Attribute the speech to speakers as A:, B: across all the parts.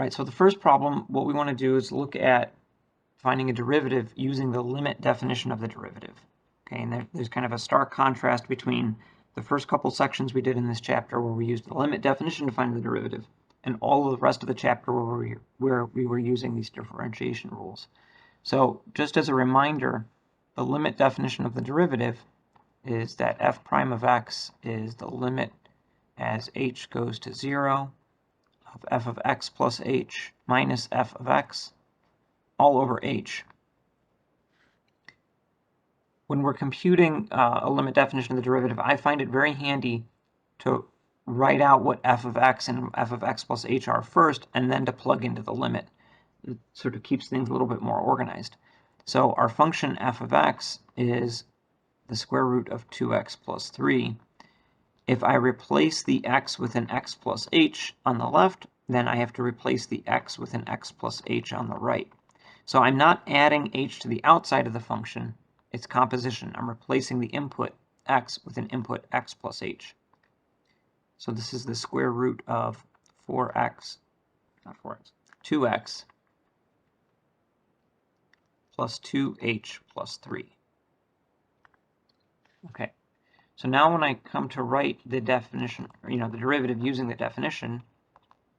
A: All right, so the first problem, what we want to do is look at finding a derivative using the limit definition of the derivative. Okay, and there's kind of a stark contrast between the first couple sections we did in this chapter where we used the limit definition to find the derivative, and all of the rest of the chapter where we were using these differentiation rules. So just as a reminder, the limit definition of the derivative is that f prime of x is the limit as h goes to 0 of f of x plus h minus f of x all over h. When we're computing a limit definition of the derivative, I find it very handy to write out what f of x and f of x plus h are first, and then to plug into the limit. It sort of keeps things a little bit more organized. So our function f of x is the square root of 2x plus 3. If I replace the x with an x plus h on the left, then I have to replace the x with an x plus h on the right. So I'm not adding h to the outside of the function. It's composition. I'm replacing the input x with an input x plus h. So this is the square root of 2x plus 2h plus 3. Okay, so now when I come to write the definition, the derivative using the definition,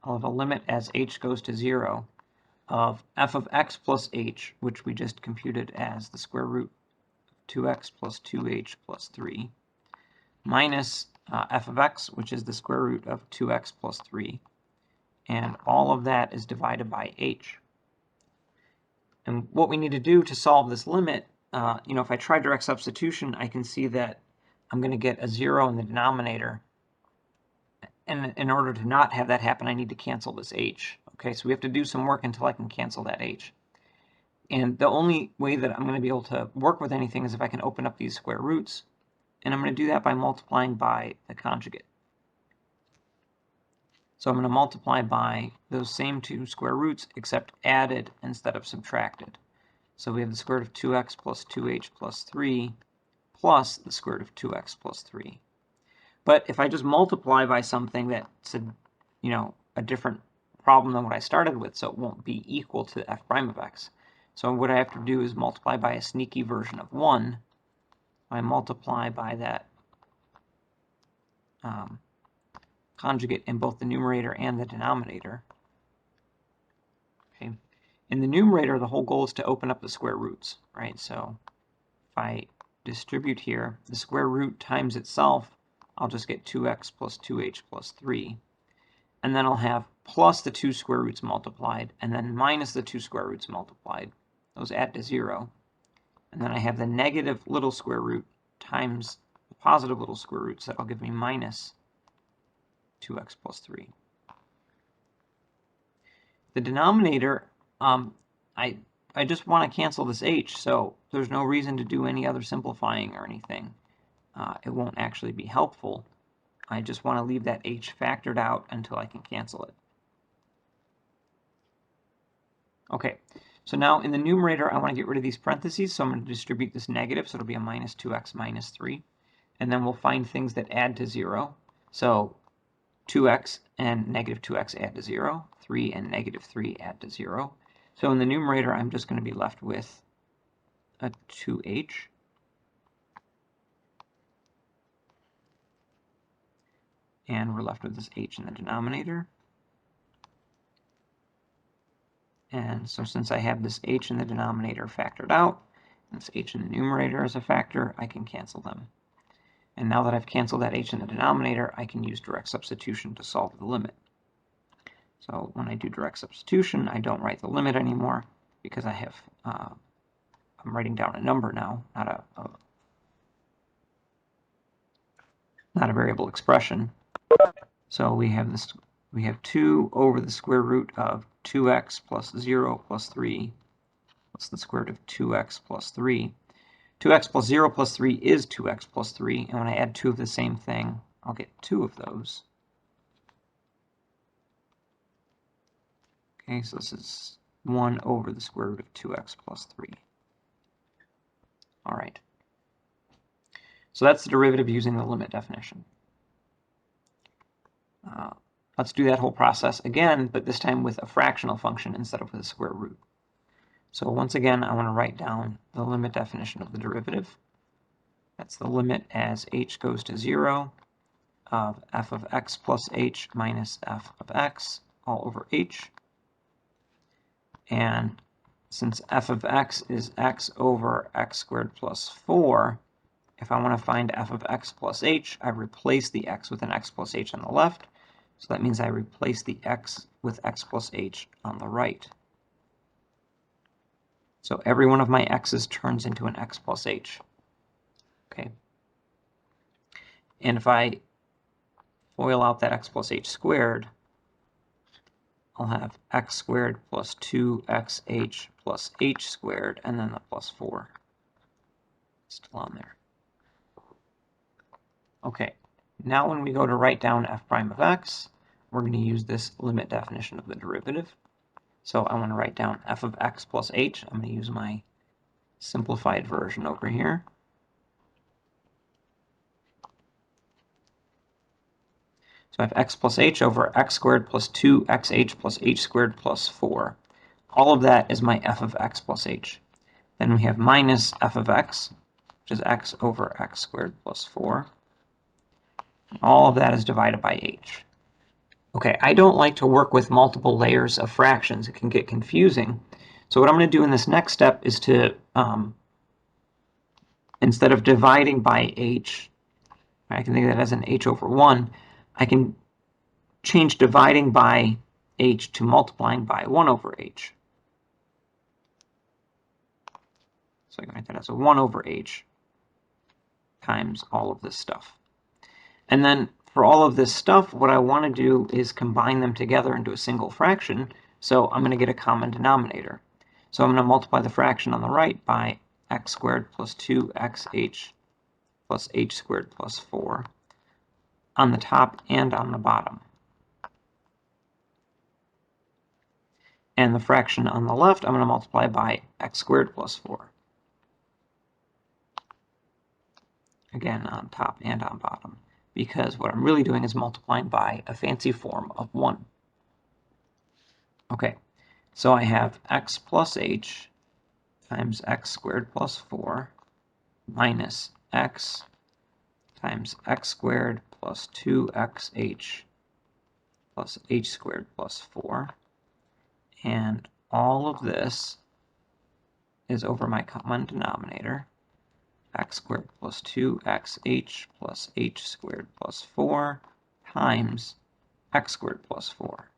A: I'll have a limit as h goes to 0 of f of x plus h, which we just computed as the square root of 2x plus 2h plus 3, minus f of x, which is the square root of 2x plus 3, and all of that is divided by h. And what we need to do to solve this limit, if I try direct substitution, I can see that I'm going to get a 0 in the denominator. And in order to not have that happen, I need to cancel this h. Okay, so we have to do some work until I can cancel that h. And the only way that I'm going to be able to work with anything is if I can open up these square roots. And I'm going to do that by multiplying by the conjugate. So I'm going to multiply by those same two square roots, except added instead of subtracted. So we have the square root of 2x plus 2h plus 3 plus the square root of 2x plus 3. But if I just multiply by something that's a different problem than what I started with, so it won't be equal to f prime of x. So what I have to do is multiply by a sneaky version of 1. I multiply by that conjugate in both the numerator and the denominator. Okay. In the numerator, the whole goal is to open up the square roots, right? So if I distribute here, the square root times itself, I'll just get 2x plus 2h plus 3. And then I'll have plus the two square roots multiplied, and then minus the two square roots multiplied. Those add to 0. And then I have the negative little square root times the positive little square roots. That'll give me minus 2x plus 3. The denominator, I just want to cancel this h, so there's no reason to do any other simplifying or anything. It won't actually be helpful. I just want to leave that h factored out until I can cancel it. Okay, so now in the numerator, I want to get rid of these parentheses, so I'm going to distribute this negative, so it'll be a minus 2x minus 3. And then we'll find things that add to 0. So 2x and negative 2x add to 0. 3 and negative 3 add to 0. So in the numerator, I'm just going to be left with a 2h. And we're left with this h in the denominator. And so since I have this h in the denominator factored out, and this h in the numerator as a factor, I can cancel them. And now that I've canceled that h in the denominator, I can use direct substitution to solve the limit. So when I do direct substitution, I don't write the limit anymore because I have, I'm writing down a number now, not a variable expression. So we have 2 over the square root of 2x plus 0 plus 3. What's the square root of 2x plus 3? 2x plus 0 plus 3 is 2x plus 3. And when I add 2 of the same thing, I'll get 2 of those. Okay, so this is 1 over the square root of 2x plus 3. All right. So that's the derivative using the limit definition. let's do that whole process again, but this time with a fractional function instead of with a square root. So once again, I want to write down the limit definition of the derivative. That's the limit as h goes to 0 of f of x plus h minus f of x all over h. And since f of x is x over x squared plus 4, if I want to find f of x plus h, I replace the x with an x plus h on the left. So that means I replace the x with x plus h on the right. So every one of my x's turns into an x plus h. Okay. And if I FOIL out that x plus h squared, I'll have x squared plus 2xh plus h squared, and then the plus 4 still on there. Okay, now when we go to write down f prime of x, we're going to use this limit definition of the derivative. So I want to write down f of x plus h. I'm going to use my simplified version over here. So I have x plus h over x squared plus 2xh plus h squared plus 4. All of that is my f of x plus h. Then we have minus f of x, which is x over x squared plus 4. And all of that is divided by h. Okay, I don't like to work with multiple layers of fractions. It can get confusing. So what I'm going to do in this next step is to, instead of dividing by h, I can think of that as an h over 1, I can change dividing by h to multiplying by 1 over h. So I can write that as a 1 over h times all of this stuff. And then for all of this stuff, what I want to do is combine them together into a single fraction. So I'm going to get a common denominator. So I'm going to multiply the fraction on the right by x squared plus 2xh plus h squared plus 4 on the top and on the bottom. And the fraction on the left, I'm going to multiply by x squared plus 4. Again, on top and on bottom, because what I'm really doing is multiplying by a fancy form of 1. Okay, so I have x plus h times x squared plus 4 minus x times x squared plus 2xh plus h squared plus 4. And all of this is over my common denominator, x squared plus 2xh plus h squared plus 4 times x squared plus 4.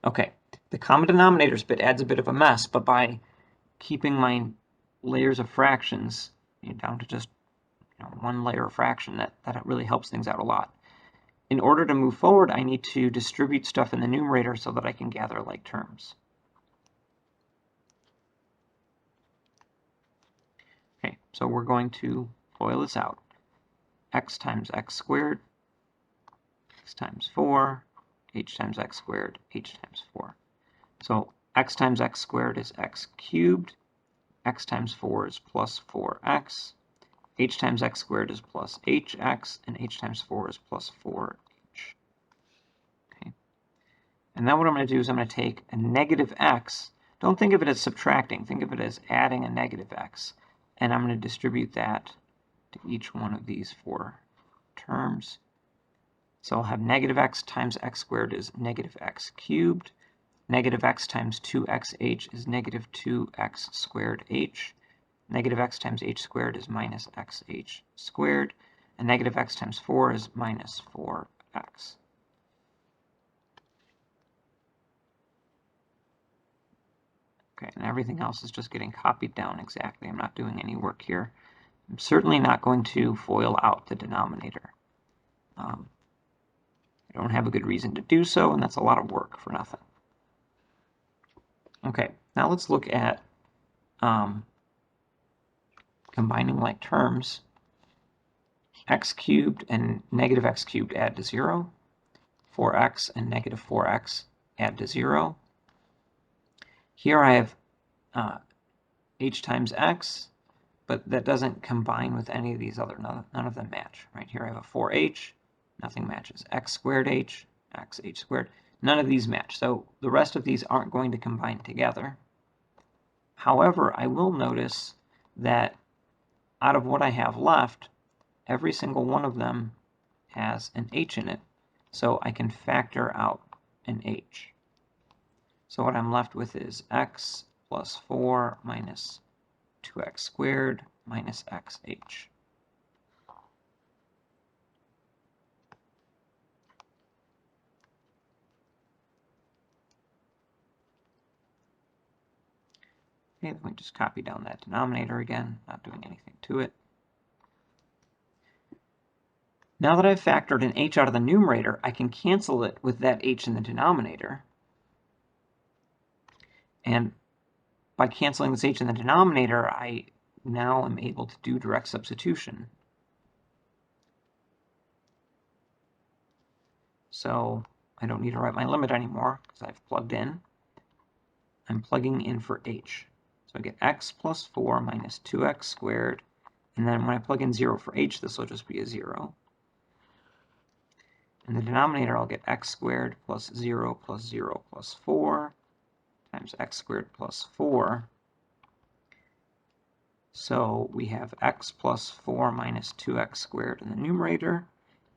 A: Okay, the common denominator bit adds a bit of a mess, but by keeping my layers of fractions down to just one layer of fraction, that really helps things out a lot. In order to move forward, I need to distribute stuff in the numerator so that I can gather like terms. Okay, so we're going to FOIL this out. X times x squared, x times 4, h times x squared, h times 4. So x times x squared is x cubed, x times 4 is plus 4x, h times x squared is plus hx, and h times 4 is plus 4h. Okay. And now what I'm going to do is I'm going to take a negative x. Don't think of it as subtracting. Think of it as adding a negative x. And I'm going to distribute that to each one of these 4 terms. So I'll have negative x times x squared is negative x cubed. Negative x times 2xh is negative 2x squared h. Negative x times h squared is minus xh squared. And negative x times 4 is minus 4x. Okay, and everything else is just getting copied down exactly. I'm not doing any work here. I'm certainly not going to FOIL out the denominator. I don't have a good reason to do so, and that's a lot of work for nothing. Okay, now let's look at combining like terms. X cubed and negative x cubed add to 0. 4x and negative 4x add to 0. Here I have h times x, but that doesn't combine with any of these other, none of them match. Right here I have a 4h, Nothing matches. X squared h, x h squared. None of these match. So the rest of these aren't going to combine together. However, I will notice that out of what I have left, every single one of them has an h in it. So I can factor out an h. So what I'm left with is x plus 4 minus 2x squared minus xh. Okay, let me just copy down that denominator again, not doing anything to it. Now that I've factored an h out of the numerator, I can cancel it with that h in the denominator. And by canceling this h in the denominator, I now am able to do direct substitution. So I don't need to write my limit anymore because I've plugged in. I'm plugging in for h. So I get x plus 4 minus 2x squared. And then when I plug in 0 for h, this will just be a 0. In the denominator, I'll get x squared plus 0 plus 0 plus 4 times x squared plus 4. So we have x plus 4 minus 2x squared in the numerator.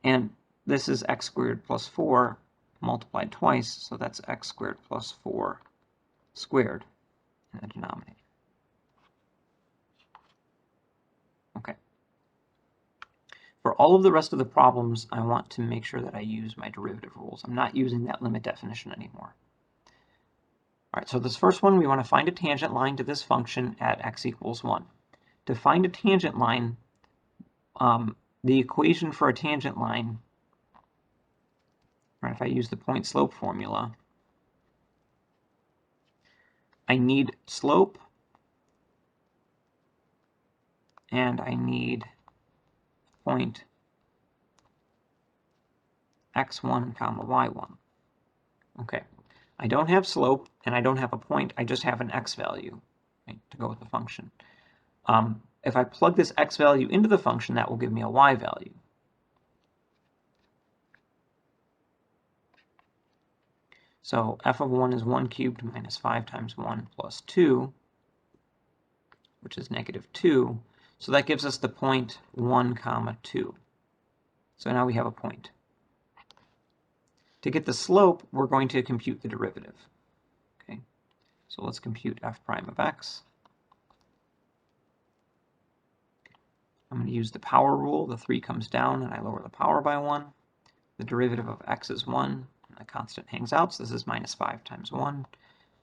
A: And this is x squared plus 4 multiplied twice, so that's x squared plus 4 squared in the denominator. Okay. For all of the rest of the problems, I want to make sure that I use my derivative rules. I'm not using that limit definition anymore. All right, so this first one, we want to find a tangent line to this function at x equals 1. To find a tangent line, the equation for a tangent line, right, if I use the point slope formula, I need slope and I need point x1 comma y1. Okay, I don't have slope and I don't have a point, I just have an x value, right, to go with the function. If I plug this x value into the function, that will give me a y value. So f of 1 is 1 cubed minus 5 times 1 plus 2, which is negative 2. So that gives us the point 1 comma 2. So now we have a point. To get the slope, we're going to compute the derivative. Okay, so let's compute f prime of x. I'm going to use the power rule. The 3 comes down and I lower the power by 1. The derivative of x is 1, and the constant hangs out, so this is minus 5 times 1.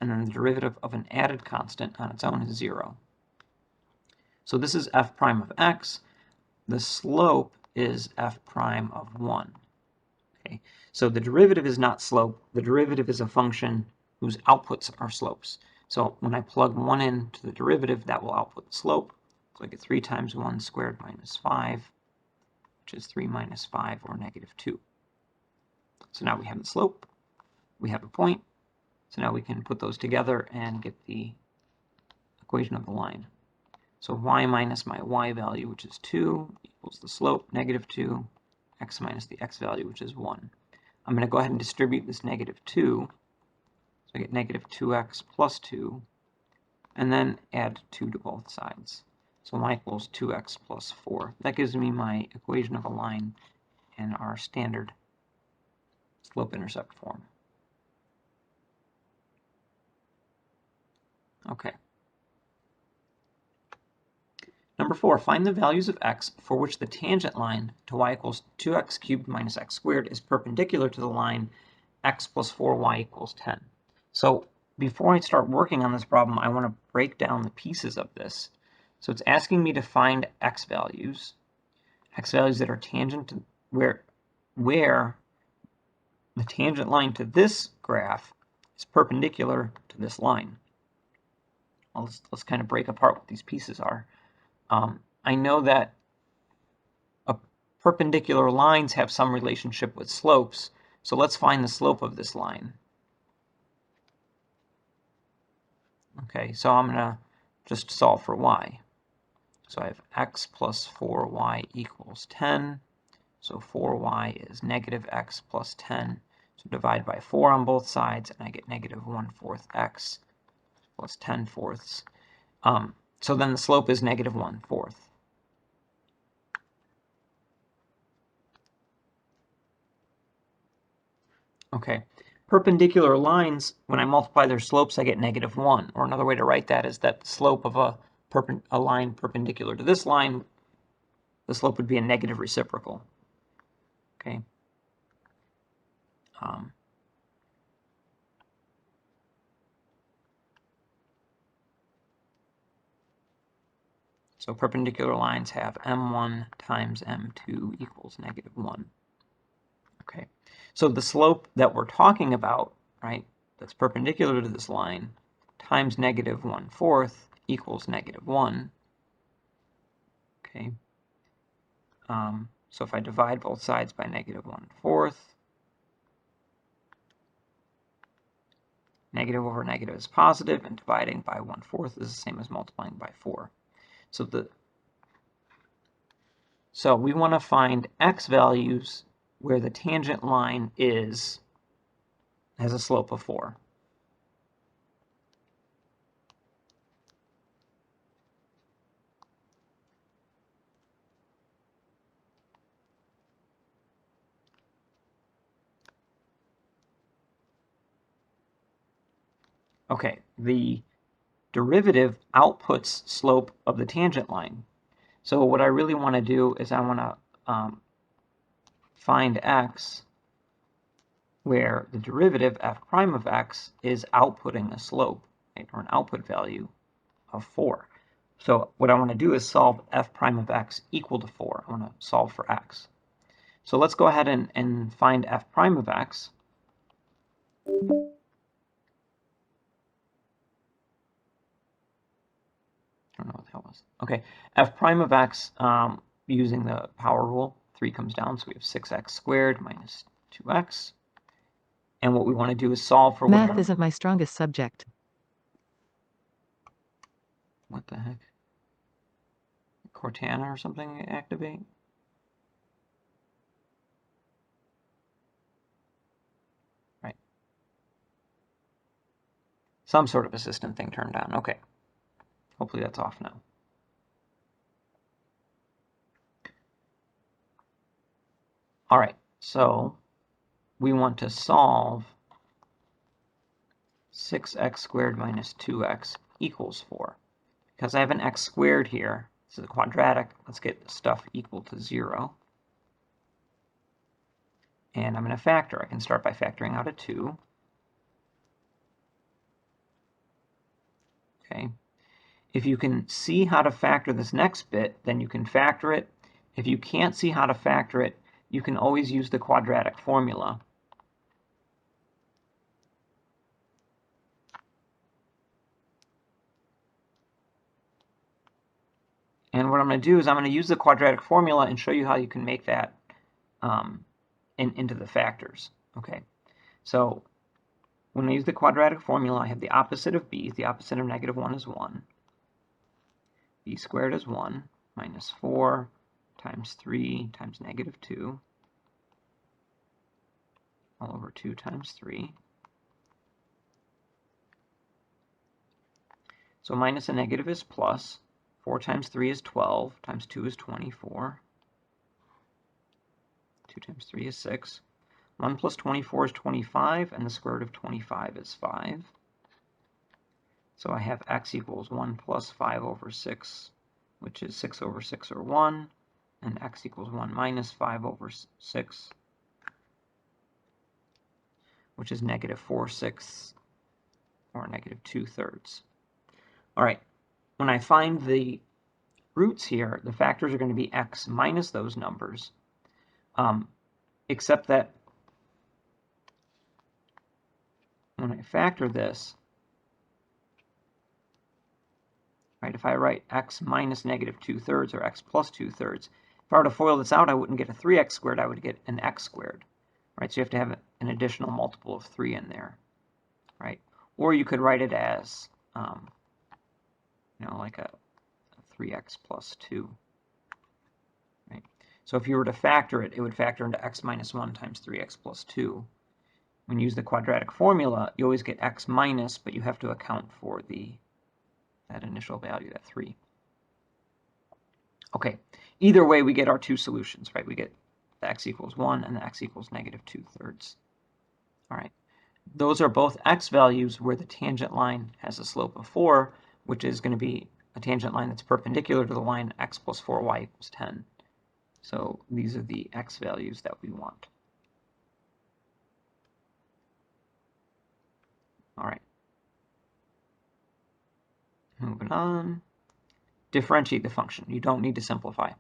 A: And then the derivative of an added constant on its own is 0. So this is f prime of x. The slope is f prime of 1. Okay, so the derivative is not slope. The derivative is a function whose outputs are slopes. So when I plug 1 into the derivative, that will output the slope. So I get 3 times 1 squared minus 5, which is 3 minus 5, or negative 2. So now we have the slope, we have a point, so now we can put those together and get the equation of the line. So y minus my y value, which is 2, equals the slope, negative 2, x minus the x value, which is 1. I'm going to go ahead and distribute this negative 2, so I get negative 2x plus 2, and then add 2 to both sides. So y equals 2x plus 4. That gives me my equation of a line in our standard slope-intercept form. Okay. Number 4, find the values of x for which the tangent line to y equals 2x cubed minus x squared is perpendicular to the line x plus 4y equals 10. So before I start working on this problem, I want to break down the pieces of this. So it's asking me to find x values that are tangent to where the tangent line to this graph is perpendicular to this line. Well, let's kind of break apart what these pieces are. I know that perpendicular lines have some relationship with slopes, so let's find the slope of this line. Okay, so I'm going to just solve for y. So I have x plus 4y equals 10. So 4y is negative x plus 10. So divide by 4 on both sides, and I get negative 1/4 x plus 10/4. So then the slope is negative 1/4. Okay. Perpendicular lines, when I multiply their slopes, I get negative 1. Or another way to write that is that the slope of a line perpendicular to this line, the slope would be a negative reciprocal. Okay. So perpendicular lines have m1 times m2 equals negative 1. Okay. So the slope that we're talking about, right, that's perpendicular to this line, times negative 1/4 equals negative 1. Okay. So if I divide both sides by negative 1/4, negative over negative is positive, and dividing by 1/4 is the same as multiplying by 4. So we want to find x values where the tangent line has a slope of 4. Okay, the derivative outputs slope of the tangent line. So what I really want to do is I want to find x where the derivative f prime of x is outputting a slope, right, or an output value of 4. So what I want to do is solve f prime of x equal to 4. I want to solve for x. So let's go ahead and find f prime of x. I don't know what the hell was. Okay, f prime of x, using the power rule, 3 comes down, so we have 6x squared minus 2x. And what we want to do is solve for
B: Math isn't my strongest subject.
A: What the heck? Cortana or something activate? Right. Some sort of assistant thing turned on. Okay. Hopefully that's off now. All right, so we want to solve 6x squared minus 2x equals 4. Because I have an x squared here, this is a quadratic, let's get stuff equal to 0. And I'm going to factor. I can start by factoring out a 2. Okay. If you can see how to factor this next bit, then you can factor it. If you can't see how to factor it, you can always use the quadratic formula. And what I'm going to do is I'm going to use the quadratic formula and show you how you can make that into the factors. Okay, so when I use the quadratic formula, I have the opposite of b. The opposite of negative 1 is 1. B squared is 1 minus 4 times 3 times negative 2 all over 2 times 3. So minus a negative is plus. 4 times 3 is 12, times 2 is 24. 2 times 3 is 6. 1 plus 24 is 25, and the square root of 25 is 5. So I have x equals 1 plus 5 over 6, which is 6 over 6, or 1, and x equals 1 minus 5 over 6, which is negative 4/6, or negative 2/3. All right, when I find the roots here, the factors are going to be x minus those numbers, except that when I factor this, right, if I write x minus negative 2/3 or x plus 2/3, if I were to FOIL this out, I wouldn't get a 3x squared, I would get an x squared, right? So you have to have an additional multiple of 3 in there, right? Or you could write it as, like a 3x plus 2, right? So if you were to factor it, it would factor into x minus 1 times 3x plus 2. When you use the quadratic formula, you always get x minus, but you have to account for that initial value, that 3. Okay, either way, we get our two solutions, right? We get the x equals 1 and the x equals negative 2/3. All right, those are both x values where the tangent line has a slope of 4, which is going to be a tangent line that's perpendicular to the line x plus 4y equals 10. So these are the x values that we want. All right. Moving on. Differentiate the function. You don't need to simplify.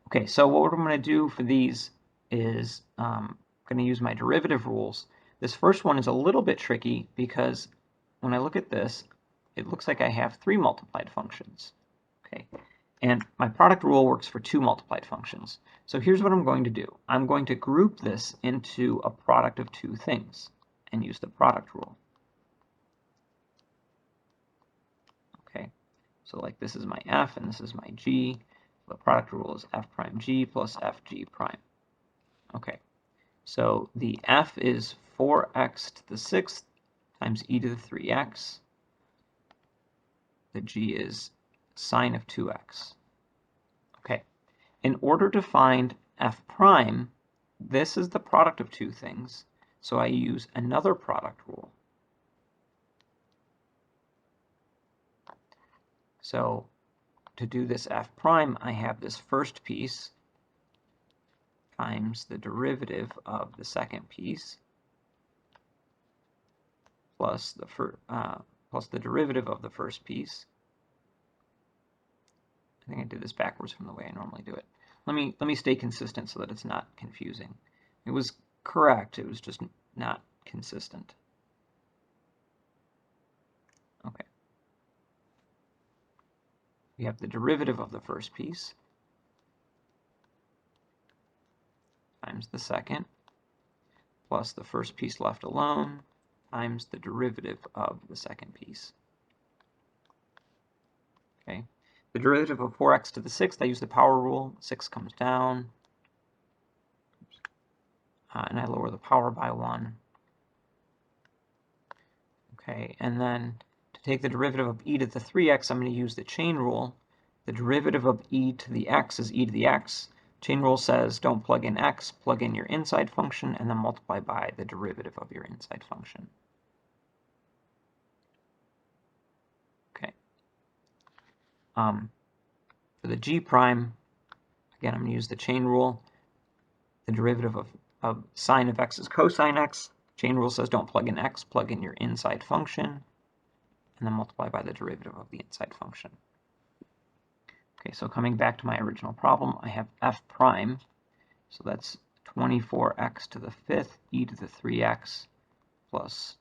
A: Okay, so what I'm going to do for these is I'm going to use my derivative rules. This first one is a little bit tricky because when I look at this, it looks like I have 3 multiplied functions. Okay, and my product rule works for 2 multiplied functions. So here's what I'm going to do. I'm going to group this into a product of 2 things and use the product rule. Okay, so like this is my f and this is my g. The product rule is f prime g plus f g prime. Okay, so the f is 4x to the 6th times e to the 3x. The g is sine of 2x. Okay, in order to find f prime, this is the product of 2 things, so I use another product rule. So to do this f prime, I have this first piece times the derivative of the second piece plus the derivative of the first piece. I think I did this backwards from the way I normally do it. Let me stay consistent so that it's not confusing. It was correct, it was just not consistent. Okay. We have the derivative of the first piece times the second plus the first piece left alone times the derivative of the second piece. Okay. The derivative of 4x to the 6th, I use the power rule. 6 comes down. And I lower the power by 1. Okay, and then to take the derivative of e to the 3x, I'm going to use the chain rule. The derivative of e to the x is e to the x. Chain rule says don't plug in x, plug in your inside function, and then multiply by the derivative of your inside function. Okay. For the g prime, again, I'm going to use the chain rule. The derivative of sine of x is cosine x. Chain rule says don't plug in x, plug in your inside function, and then multiply by the derivative of the inside function. Okay, so coming back to my original problem, I have f prime, so that's 24x to the 5th e to the 3x plus,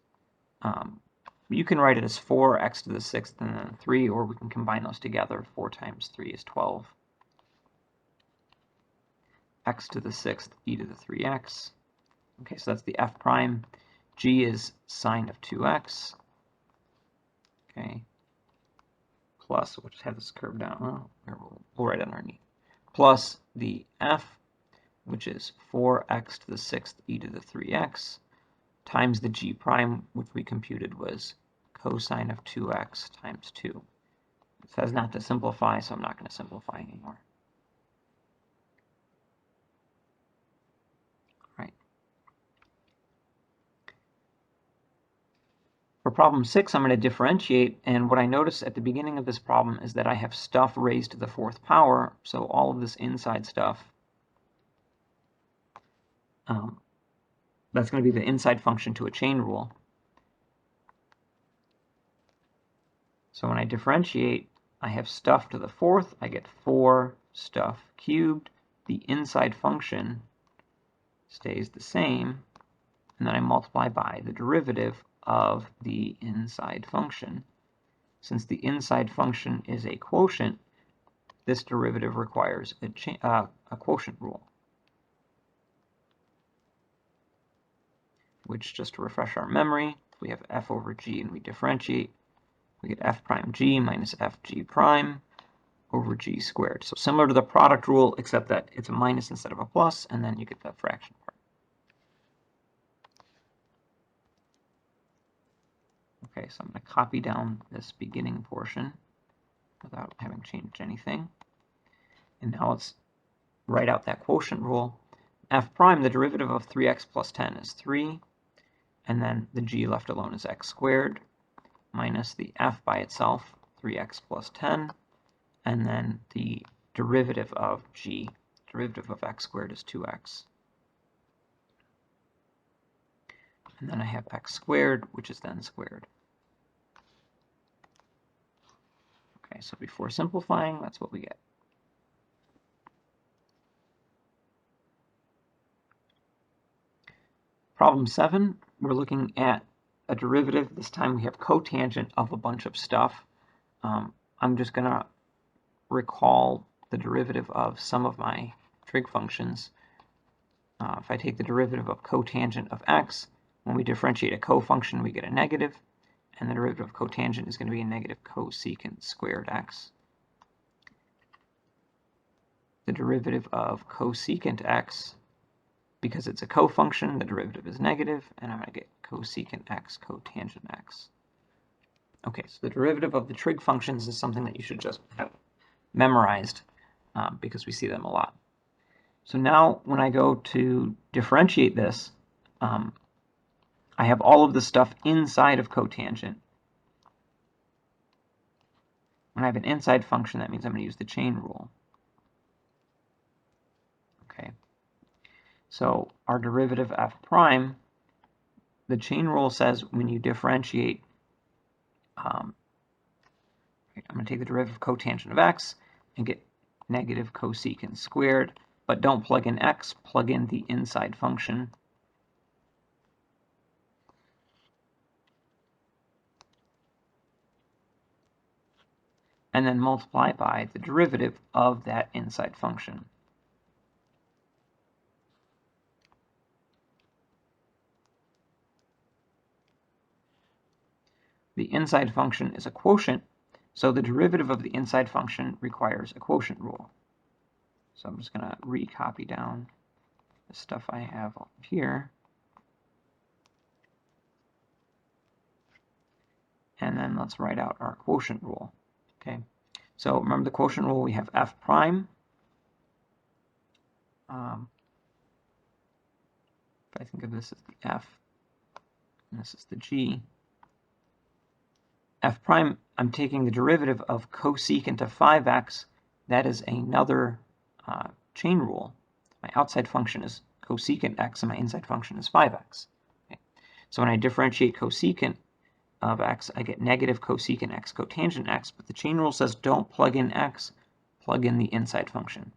A: you can write it as 4x to the 6th and then 3, or we can combine those together. 4 times 3 is 12. X to the 6th e to the 3x. Okay, so that's the f prime. G is sine of 2x. Okay. Plus, we'll just have this curve down. We'll write it underneath. Plus the f, which is 4x to the 6th e to the 3x, times the g prime, which we computed was cosine of 2x times 2. It says not to simplify, so I'm not going to simplify anymore. For problem 6, I'm going to differentiate, and what I notice at the beginning of this problem is that I have stuff raised to the 4th power, so all of this inside stuff, that's going to be the inside function to a chain rule. So when I differentiate, I have stuff to the 4th, I get 4 stuff cubed, the inside function stays the same, and then I multiply by the derivative of the inside function. Since the inside function is a quotient, this derivative requires a quotient rule, which, just to refresh our memory, we have f over g and we differentiate, we get f prime g minus f g prime over g squared. So similar to the product rule, except that it's a minus instead of a plus, and then you get the fraction part. Okay, so I'm going to copy down this beginning portion without having changed anything. And now let's write out that quotient rule. F prime, the derivative of 3x plus 10 is 3, and then the g left alone is x squared, minus the f by itself, 3x plus 10, and then the derivative of g, derivative of x squared is 2x. And then I have x squared, which is then squared. Okay, so before simplifying, that's what we get. Problem 7, we're looking at a derivative. This time we have cotangent of a bunch of stuff. I'm just going to recall the derivative of some of my trig functions. If I take the derivative of cotangent of x, when we differentiate a cofunction, we get a negative, and the derivative of cotangent is going to be a negative cosecant squared x. The derivative of cosecant x, because it's a cofunction, the derivative is negative, and I'm going to get cosecant x cotangent x. Okay, so the derivative of the trig functions is something that you should just have memorized because we see them a lot. So now when I go to differentiate this, I have all of the stuff inside of cotangent. When I have an inside function, that means I'm going to use the chain rule. Okay. So our derivative f prime, the chain rule says when you differentiate, I'm going to take the derivative of cotangent of x and get negative cosecant squared, but don't plug in x, plug in the inside function. And then multiply by the derivative of that inside function. The inside function is a quotient, so the derivative of the inside function requires a quotient rule. So I'm just going to recopy down the stuff I have up here. And then let's write out our quotient rule. Okay. So remember the quotient rule, we have f prime. If I think of this as the f, and this is the g, f prime, I'm taking the derivative of cosecant of 5x. That is another chain rule. My outside function is cosecant x, and my inside function is 5x. Okay. So when I differentiate cosecant of x, I get negative cosecant x cotangent x, but the chain rule says don't plug in x, plug in the inside function.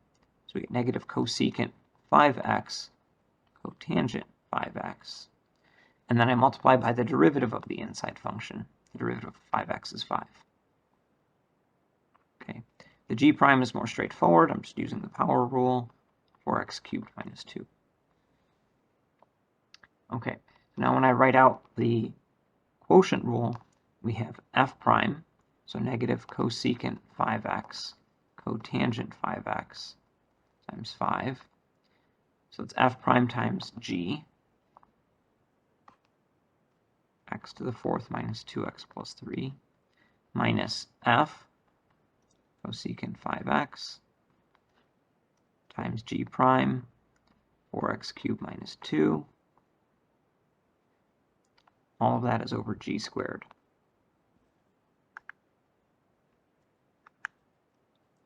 A: So we get negative cosecant 5x cotangent 5x. And then I multiply by the derivative of the inside function. The derivative of 5x is 5. Okay. The g prime is more straightforward. I'm just using the power rule, 4x cubed minus 2. Okay, now when I write out the quotient rule, we have f prime, so negative cosecant 5x cotangent 5x times 5. So it's f prime times g, x to the 4th minus 2x plus 3, minus f cosecant 5x times g prime, 4x cubed minus 2. All of that is over g squared.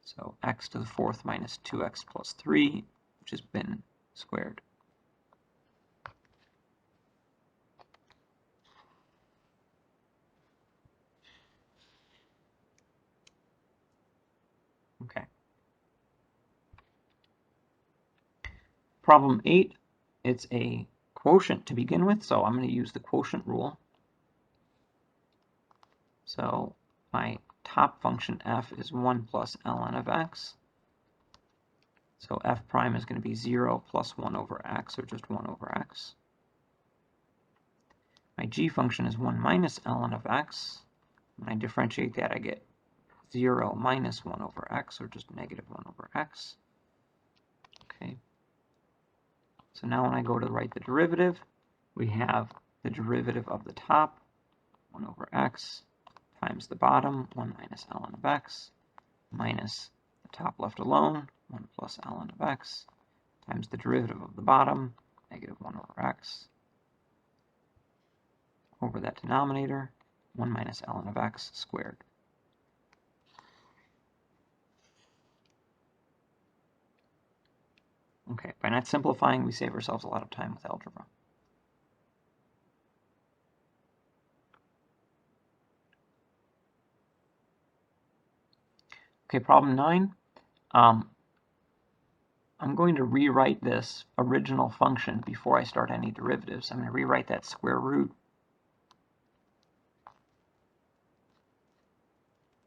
A: So x to the 4th minus 2x plus 3, which has been squared. Okay. Problem 8, it's a quotient to begin with, so I'm going to use the quotient rule. So my top function f is 1 plus ln of x. So f prime is going to be 0 plus 1 over x, or just 1 over x. My g function is 1 minus ln of x. When I differentiate that, I get 0 minus 1 over x, or just negative 1 over x. Okay. So now when I go to write the derivative, we have the derivative of the top, 1 over x, times the bottom, 1 minus ln of x, minus the top left alone, 1 plus ln of x, times the derivative of the bottom, negative 1 over x, over that denominator, 1 minus ln of x squared. Okay, by not simplifying, we save ourselves a lot of time with algebra. Okay, problem 9. I'm going to rewrite this original function before I start any derivatives. I'm going to rewrite that square root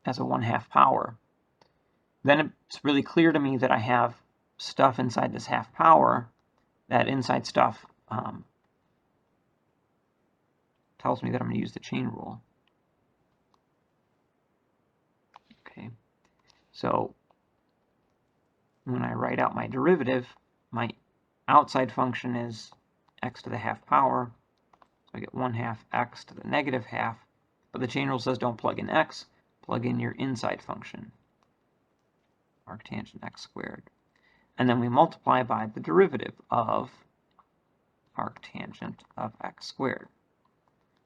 A: as a 1/2 power. Then it's really clear to me that I have stuff inside this 1/2 power. That inside stuff tells me that I'm going to use the chain rule. Okay, so when I write out my derivative, my outside function is x to the 1/2 power. So I get 1/2 x to the negative 1/2. But the chain rule says don't plug in x, plug in your inside function, arctangent x squared. And then we multiply by the derivative of arctangent of x squared.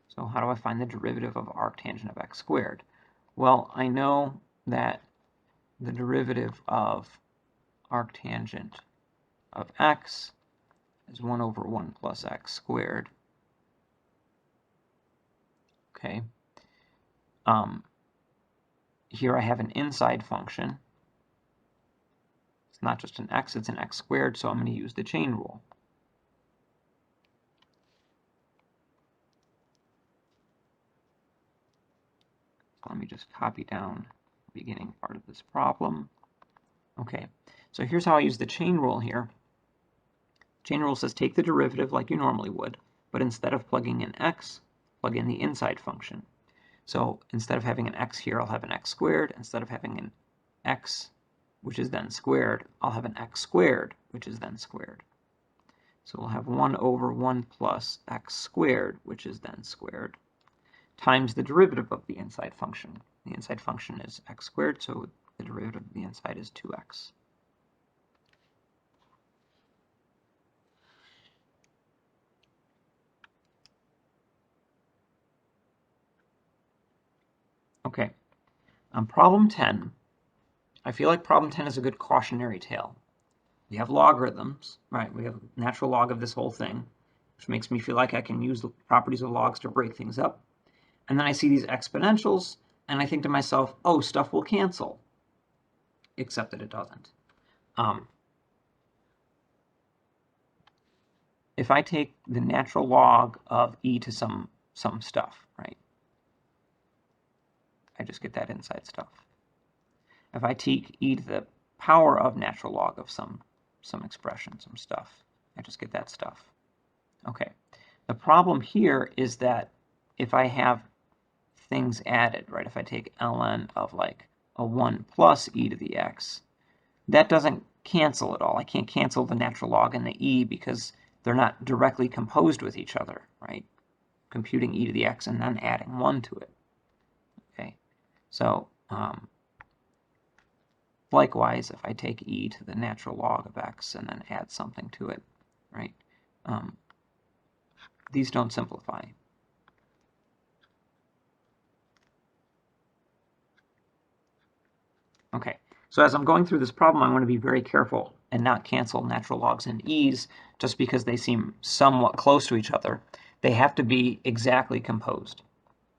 A: So how do I find the derivative of arctangent of x squared? Well, I know that the derivative of arctangent of x is 1 over 1 plus x squared. Okay. Here I have an inside function. It's not just an x, it's an x squared, so I'm going to use the chain rule. So let me just copy down the beginning part of this problem. Okay, so here's how I use the chain rule here. Chain rule says take the derivative like you normally would, but instead of plugging in x, plug in the inside function. So instead of having an x here, I'll have an x squared. Instead of having an x, which is then squared, I'll have an x squared, which is then squared. So we'll have 1 over 1 plus x squared, which is then squared, times the derivative of the inside function. The inside function is x squared, so the derivative of the inside is 2x. Okay, on problem 10, I feel like problem 10 is a good cautionary tale. We have logarithms, right? We have natural log of this whole thing, which makes me feel like I can use the properties of logs to break things up. And then I see these exponentials, and I think to myself, oh, stuff will cancel. Except that it doesn't. If I take the natural log of e to some stuff, right? I just get that inside stuff. If I take e to the power of natural log of some expression, some stuff, I just get that stuff. Okay. The problem here is that if I have things added, right? If I take ln of like a 1 plus e to the x, that doesn't cancel at all. I can't cancel the natural log and the e because they're not directly composed with each other, right? Computing e to the x and then adding 1 to it. Okay, so likewise, if I take e to the natural log of x and then add something to it, right? These don't simplify. Okay, so as I'm going through this problem, I want to be very careful and not cancel natural logs and e's just because they seem somewhat close to each other. They have to be exactly composed,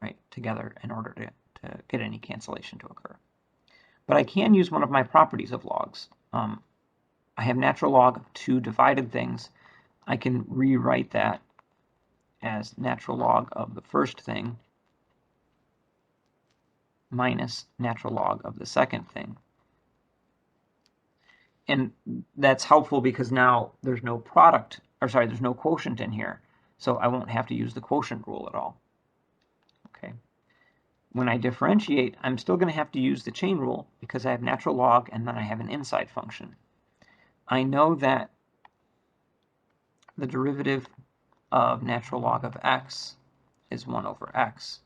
A: right, together in order to get any cancellation to occur. But I can use one of my properties of logs. I have natural log of 2 divided things. I can rewrite that as natural log of the first thing minus natural log of the second thing. And that's helpful because now there's no product, or sorry, there's no quotient in here. So I won't have to use the quotient rule at all. Okay. when I differentiate, I'm still going to have to use the chain rule because I have natural log and then I have an inside function. I know that the derivative of natural log of x is 1 over x.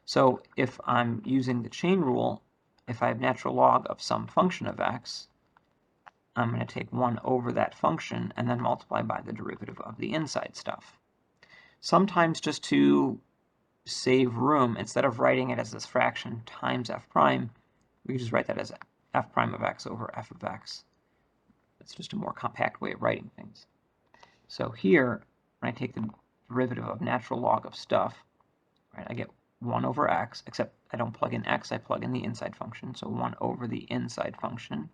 A: So if I'm using the chain rule, if I have natural log of some function of x, I'm going to take 1 over that function and then multiply by the derivative of the inside stuff. Sometimes just to save room, instead of writing it as this fraction times f prime, we just write that as f prime of x over f of x. It's just a more compact way of writing things. So here, when I take the derivative of natural log of stuff, right, I get 1 over x, except I don't plug in x, I plug in the inside function. So 1 over the inside function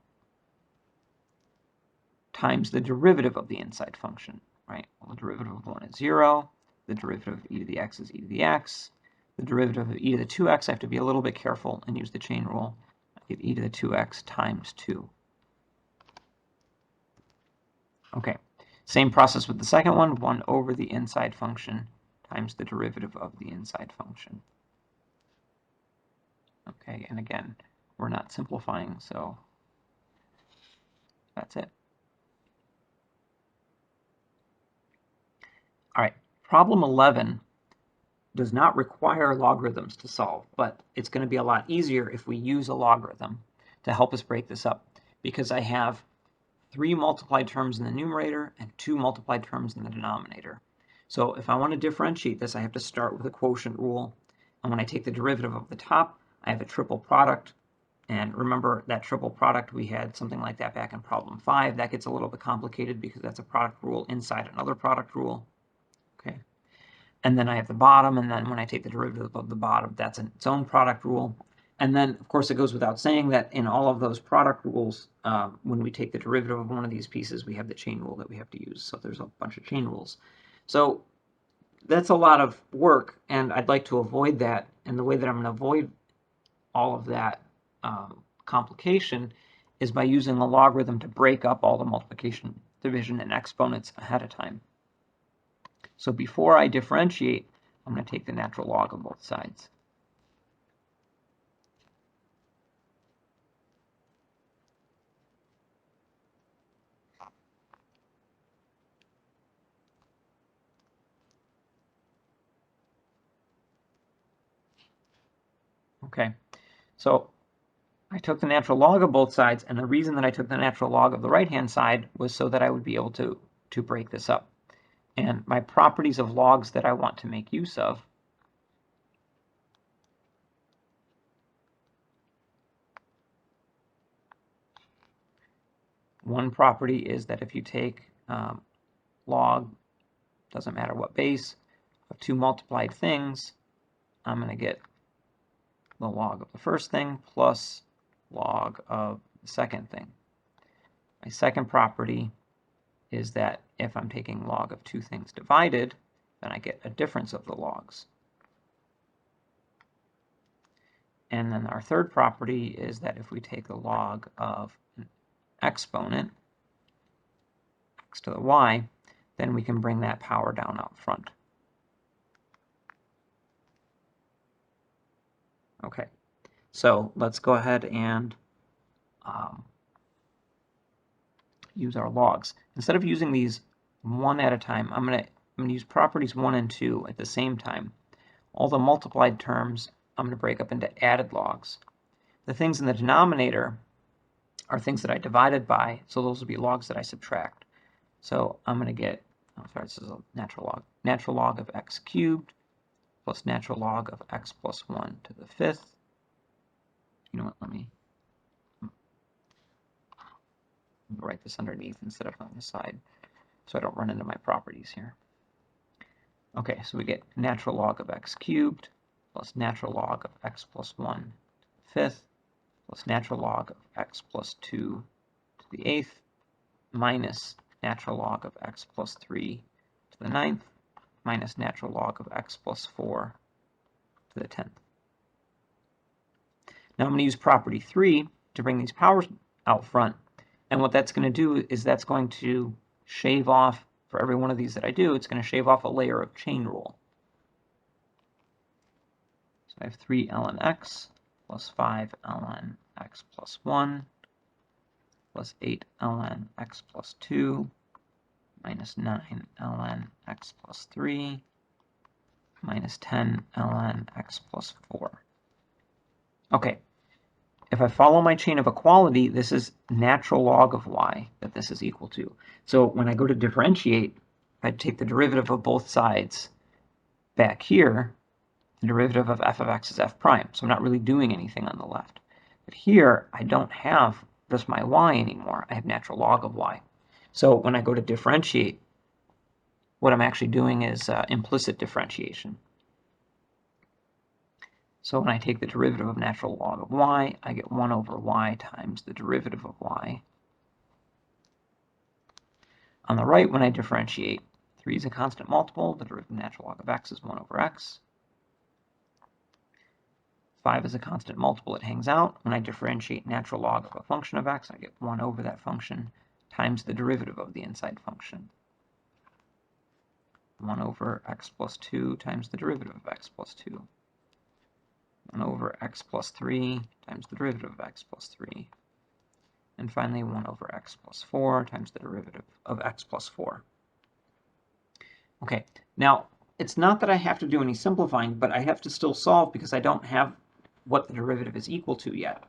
A: times the derivative of the inside function, right? Well, the derivative of 1 is 0. The derivative of e to the x is e to the x. The derivative of e to the 2x, I have to be a little bit careful and use the chain rule. I get e to the 2x times 2. Okay, same process with the second one, 1 over the inside function times the derivative of the inside function. Okay, and again, we're not simplifying, so that's it. All right, problem 11 does not require logarithms to solve, but it's going to be a lot easier if we use a logarithm to help us break this up, because I have 3 multiplied terms in the numerator and 2 multiplied terms in the denominator. So if I want to differentiate this, I have to start with a quotient rule. And when I take the derivative of the top, I have a triple product. And remember that triple product, we had something like that back in problem 5. That gets a little bit complicated because that's a product rule inside another product rule. Okay. And then I have the bottom, and then when I take the derivative of the bottom, that's its own product rule. And then, of course, it goes without saying that in all of those product rules, when we take the derivative of one of these pieces, we have the chain rule that we have to use. So there's a bunch of chain rules. So that's a lot of work, and I'd like to avoid that. And the way that I'm going to avoid all of that complication is by using a logarithm to break up all the multiplication, division, and exponents ahead of time. So before I differentiate, I'm going to take the natural log of both sides. Okay, so I took the natural log of both sides, and the reason that I took the natural log of the right-hand side was so that I would be able to break this up. And my properties of logs that I want to make use of one property is that if you take log, doesn't matter what base, of 2 multiplied things, I'm going to get the log of the first thing plus log of the second thing. My second property is that if I'm taking log of 2 things divided, then I get a difference of the logs. And then our third property is that if we take the log of an exponent, x to the y, then we can bring that power down out front. Okay, so let's go ahead and use our logs. Instead of using these one at a time, I'm going to use properties 1 and 2 at the same time. All the multiplied terms I'm going to break up into added logs. The things in the denominator are things that I divided by, so those will be logs that I subtract. So I'm going to get, this is a natural log of x cubed plus natural log of x plus 1 to the 5th. You know what, let me write this underneath instead of on the side so I don't run into my properties here. Okay, so we get natural log of x cubed plus natural log of x plus 1 to the 5th plus natural log of x plus 2 to the 8th minus natural log of x plus 3 to the 9th minus natural log of x plus 4 to the 10th. Now I'm going to use property 3 to bring these powers out front. And what that's going to do is that's going to shave off, for every one of these that I do, it's going to shave off a layer of chain rule. I have 3 ln x plus 5 ln x plus 1 plus 8 ln x plus 2 minus 9 ln x plus 3 minus 10 ln x plus 4. Okay, if I follow my chain of equality, this is natural log of y that this is equal to. So when I go to differentiate, I take the derivative of both sides back here. The derivative of f of x is f prime, so I'm not really doing anything on the left. But here, I don't have just my y anymore. I have natural log of y. So when I go to differentiate, what I'm actually doing is implicit differentiation. So when I take the derivative of natural log of y, I get 1 over y times the derivative of y. On the right, when I differentiate, 3 is a constant multiple. The derivative of natural log of x is 1 over x. 5 is a constant multiple. It hangs out. When I differentiate natural log of a function of x, I get 1 over that function times the derivative of the inside function. 1 over x plus 2 times the derivative of x plus 2. 1 over x plus 3 times the derivative of x plus 3. And finally, 1 over x plus 4 times the derivative of x plus 4. Okay, now, it's not that I have to do any simplifying, but I have to still solve because I don't have what the derivative is equal to yet.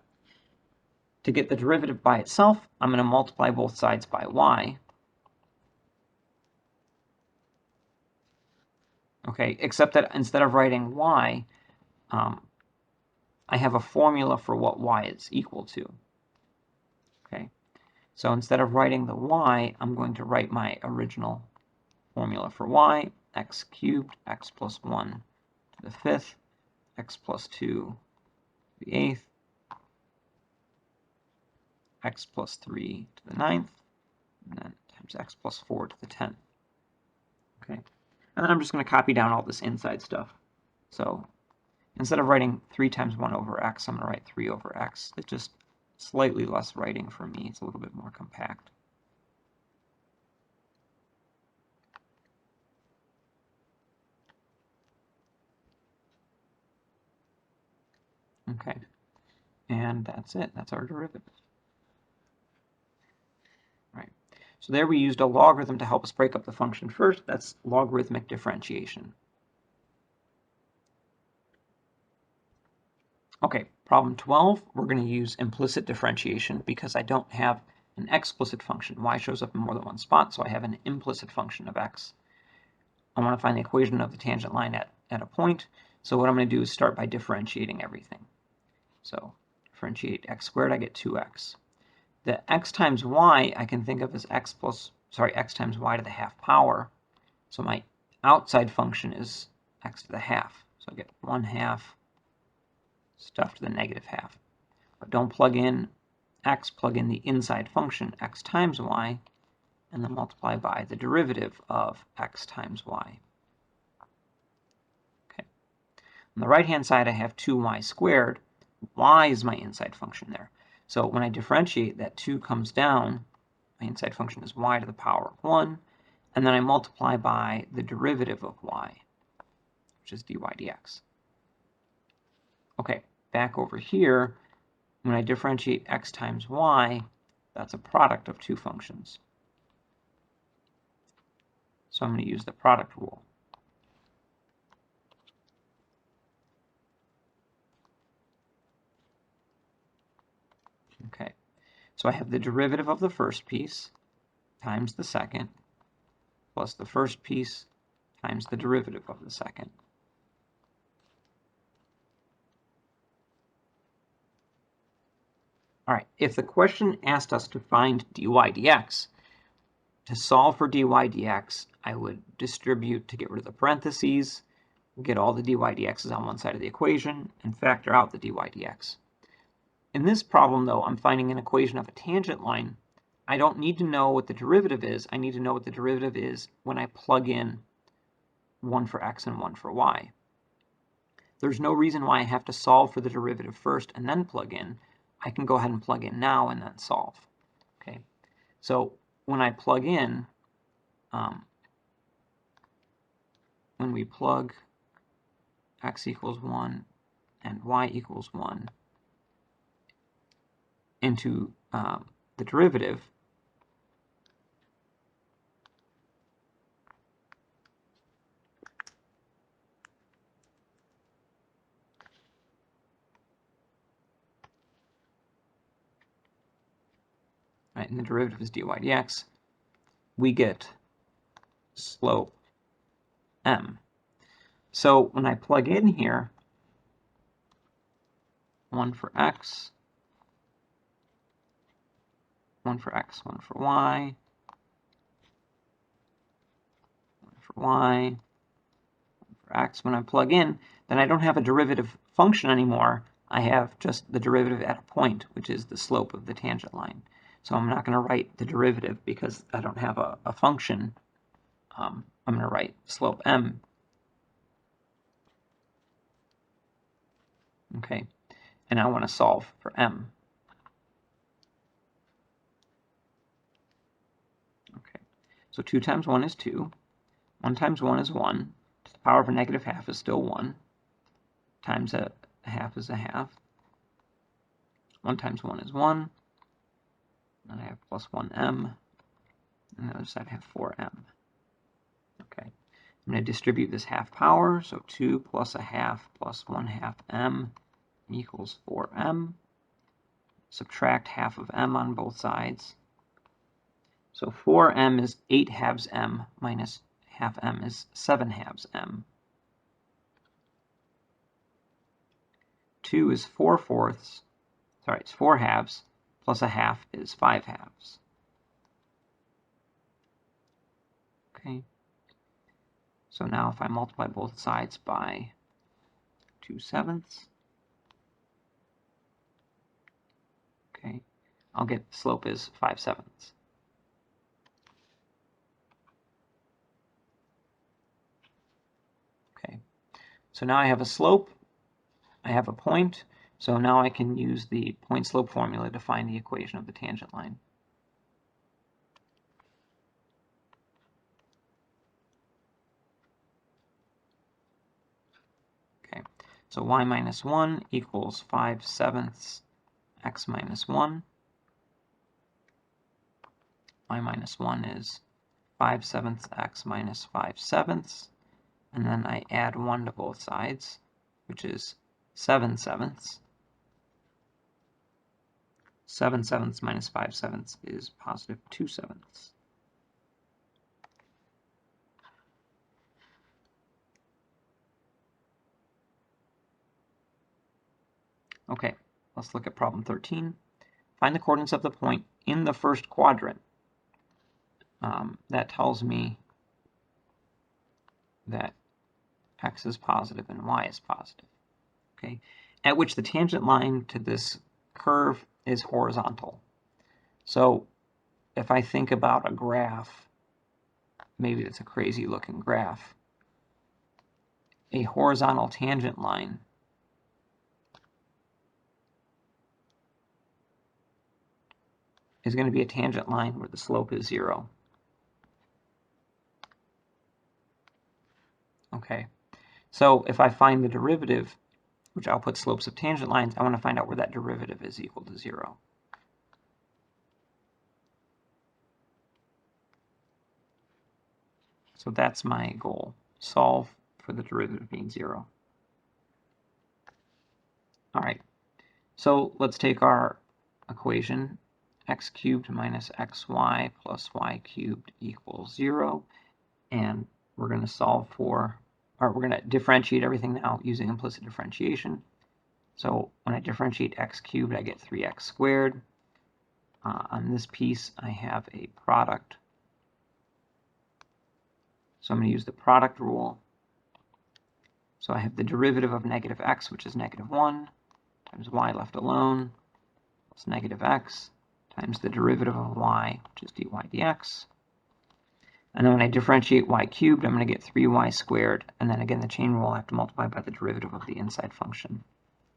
A: To get the derivative by itself, I'm going to multiply both sides by y. Okay, except that instead of writing y, I have a formula for what y is equal to. Okay, so instead of writing the y, I'm going to write my original formula for y, x cubed, x plus 1 to the 5th, x plus 2 to the 8th, x plus 3 to the 9th, and then times x plus 4 to the 10th. Okay, and then I'm just going to copy down all this inside stuff. So instead of writing 3 times 1 over x, I'm going to write 3 over x. It's just slightly less writing for me. It's a little bit more compact. Okay, and that's it. That's our derivative. Right. So there we used a logarithm to help us break up the function first. That's logarithmic differentiation. Okay, problem 12, we're going to use implicit differentiation because I don't have an explicit function. Y shows up in more than one spot, so I have an implicit function of x. I want to find the equation of the tangent line at a point. So what I'm going to do is start by differentiating everything. So differentiate x squared, I get 2x. The x times y I can think of as x times y to the half power. So my outside function is x to the half. So I get 1/2 stuff to the negative half. But don't plug in x, plug in the inside function x times y, and then multiply by the derivative of x times y. Okay. On the right-hand side, I have 2y squared. Y is my inside function there. So when I differentiate, that 2 comes down. My inside function is y to the power of 1. And then I multiply by the derivative of y, which is dy dx. Okay, back over here, when I differentiate x times y, that's a product of two functions. So I'm going to use the product rule. Okay, so I have the derivative of the first piece times the second plus the first piece times the derivative of the second. All right, if the question asked us to find dy dx, to solve for dy dx, I would distribute to get rid of the parentheses, get all the dy dx's on one side of the equation, and factor out the dy dx. In this problem, though, I'm finding an equation of a tangent line. I don't need to know what the derivative is. I need to know what the derivative is when I plug in 1 for x and 1 for y. There's no reason why I have to solve for the derivative first and then plug in. I can go ahead and plug in now and then solve. Okay, so when I plug in, when we plug x equals 1 and y equals 1 into the derivative, right, and the derivative is dy dx, we get slope m. So when I plug in here, 1 for x, 1 for x, 1 for y, 1 for y, 1 for x. When I plug in, then I don't have a derivative function anymore. I have just the derivative at a point, which is the slope of the tangent line. So I'm not going to write the derivative because I don't have a function. I'm going to write slope m. Okay, and I want to solve for m. Okay, so 2 times 1 is 2. 1 times 1 is 1. To the power of a negative half is still 1. Times a half is a half. 1 times 1 is 1. Then I have plus 1m. On the other side I have 4m. Okay, I'm going to distribute this half power, so 2 plus a half plus 1/2 m equals 4m. Subtract half of m on both sides. So 4m is 8/2 m minus half m is 7/2 m. 2 is 4/4, sorry, it's 4/2 plus a half is 5/2. Okay, so now if I multiply both sides by 2/7, okay, I'll get the slope is 5/7. Okay, so now I have a slope, I have a point, so now I can use the point-slope formula to find the equation of the tangent line. Okay, so y minus 1 equals 5/7 x minus 1. Y minus 1 is 5/7 x minus 5/7, and then I add 1 to both sides, which is 7/7. 7/7 minus 5/7 is positive 2/7. Okay, let's look at problem 13. Find the coordinates of the point in the first quadrant. That tells me that x is positive and y is positive. Okay, at which the tangent line to this curve is horizontal. So if I think about a graph, maybe it's a crazy looking graph, a horizontal tangent line is going to be a tangent line where the slope is 0. Okay, so if I find the derivative, which I'll put slopes of tangent lines, I want to find out where that derivative is equal to 0. So that's my goal. Solve for the derivative being 0. All right, so let's take our equation, x cubed minus xy plus y cubed equals 0, and we're going to solve for, or we're going to differentiate everything now using implicit differentiation. So when I differentiate x cubed, I get 3x squared. On this piece, I have a product. So I'm going to use the product rule. So I have the derivative of negative x, which is negative 1, times y left alone, plus negative x, times the derivative of y, which is dy dx. And then when I differentiate y cubed, I'm going to get 3y squared. And then again, the chain rule, I have to multiply by the derivative of the inside function.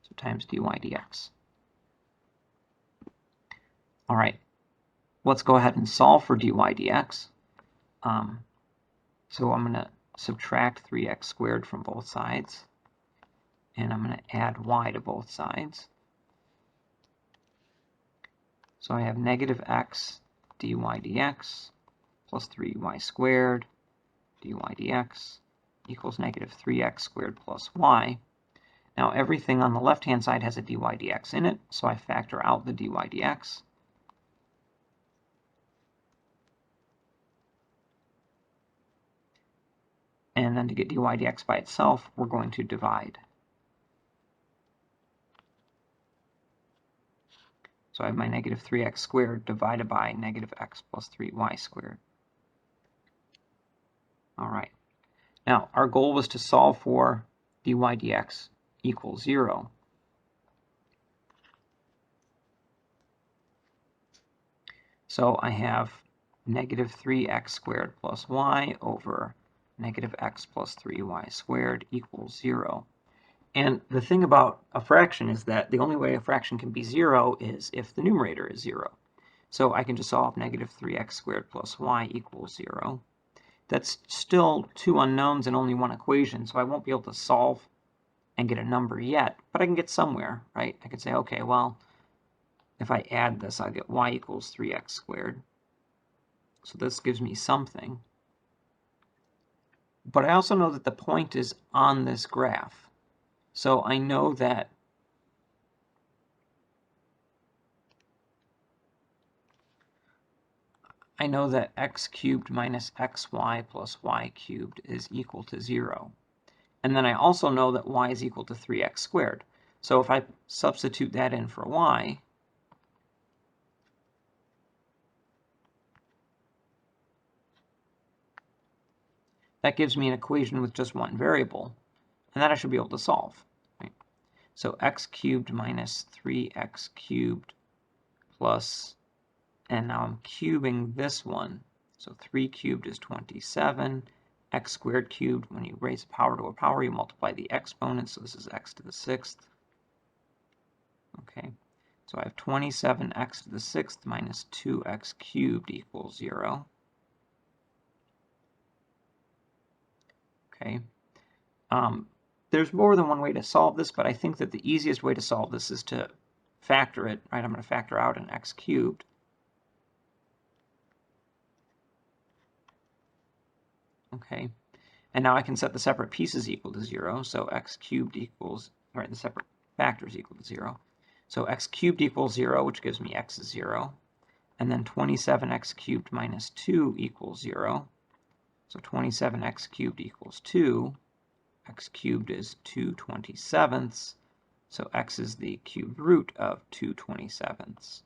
A: So times dy dx. All right, let's go ahead and solve for dy dx. So I'm going to subtract 3x squared from both sides. and I'm going to add y to both sides. So I have negative x dy dx plus 3y squared dy dx equals negative 3x squared plus y. Now everything on the left-hand side has a dy dx in it, so I factor out the dy dx. And then to get dy dx by itself, we're going to divide. So I have my negative 3x squared divided by negative x plus 3y squared. All right. Now, our goal was to solve for dy dx equals 0. So I have negative 3x squared plus y over negative x plus 3y squared equals 0. And the thing about a fraction is that the only way a fraction can be 0 is if the numerator is 0. So I can just solve negative 3x squared plus y equals 0. That's still two unknowns and only one equation, so I won't be able to solve and get a number yet, but I can get somewhere, right? I could say, okay, well, if I add this, I'll get y equals 3x squared. So this gives me something. But I also know that the point is on this graph. So I know that x cubed minus xy plus y cubed is equal to 0. And then I also know that y is equal to 3x squared. So if I substitute that in for y, that gives me an equation with just one variable, and that I should be able to solve. Right? So x cubed minus 3x cubed plus, and now I'm cubing this one. So 3 cubed is 27. X squared cubed, when you raise a power to a power, you multiply the exponent, so this is x to the 6th. Okay, so I have 27x to the 6th minus 2x cubed equals 0. Okay. There's more than one way to solve this, but I think that the easiest way to solve this is to factor it, right? I'm going to factor out an x cubed. Okay, and now I can set the separate pieces equal to 0, so x cubed equals, all right, the separate factors equal to 0. So x cubed equals 0, which gives me x is 0, and then 27x cubed minus 2 equals 0. So 27x cubed equals 2. X cubed is 2 27ths, so x is the cubed root of 2 27ths,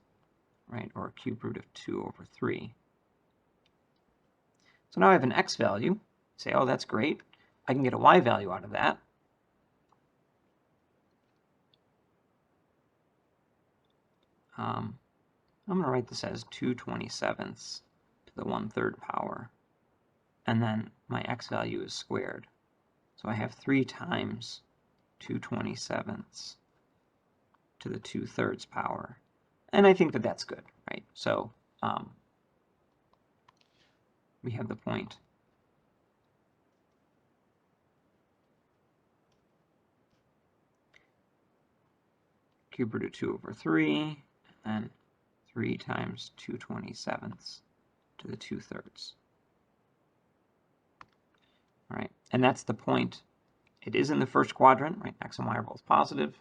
A: right, or cube root of 2 over 3. So now I have an x value. Say, oh, that's great. I can get a y value out of that. I'm going to write this as 2 27ths to the 1/3 power, and then my x value is squared. So I have 3 times 2 27ths to the 2/3 power. And I think that that's good, right? So we have the point cube root of 2 over 3, and then 3 times 2 27ths to the 2/3. All right, and that's the point. It is in the first quadrant, right? X and y are both positive,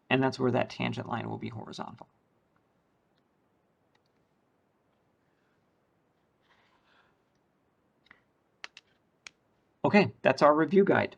A: and that's where that tangent line will be horizontal. Okay, that's our review guide.